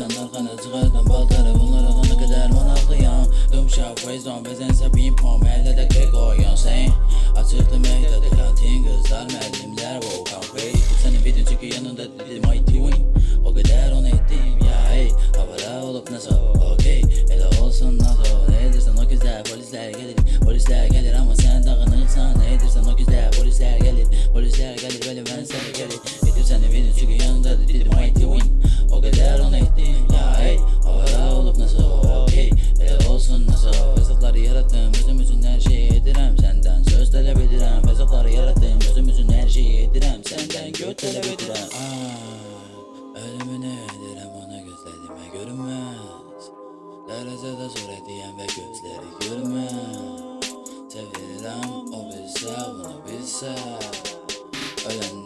Sen arkana çıkardım baltarı bunlara ne kadar manaklıyam. Dumşa Frezdon bezense bin pom elde de kek oyun sen. Açıktı meydanı kantin kızlar mellimler wow kahve. Senin video çıkıyor yanında dedim I doing. O kadar onu ettim ya hey. Havada olup nasıl okey. Hele olsun nasıl ne edersen o güzel polisler gelir. Polisler gelir ama sen dağınırsan ne edersen o güzel polisler gelir. Polisler gelir böyle ben sana gelir. Dedim senin video çıkıyor yanında dedim I doing. O kadar onu ettim ya hey. Havada olup nasıl okey. Hele olsun nasıl fırsatları yarattım. Özümüzün her şeyi edirem senden. Söz talep edirem fırsatları yarattım. Özümüzün her şeyi edirem senden. Göt talep edirem. Ölümünü edirem ona gözlerime görünmez. Derecede zor ediyen ve gözleri görmez. Sevilirem o bilse bunu bilse. Ölen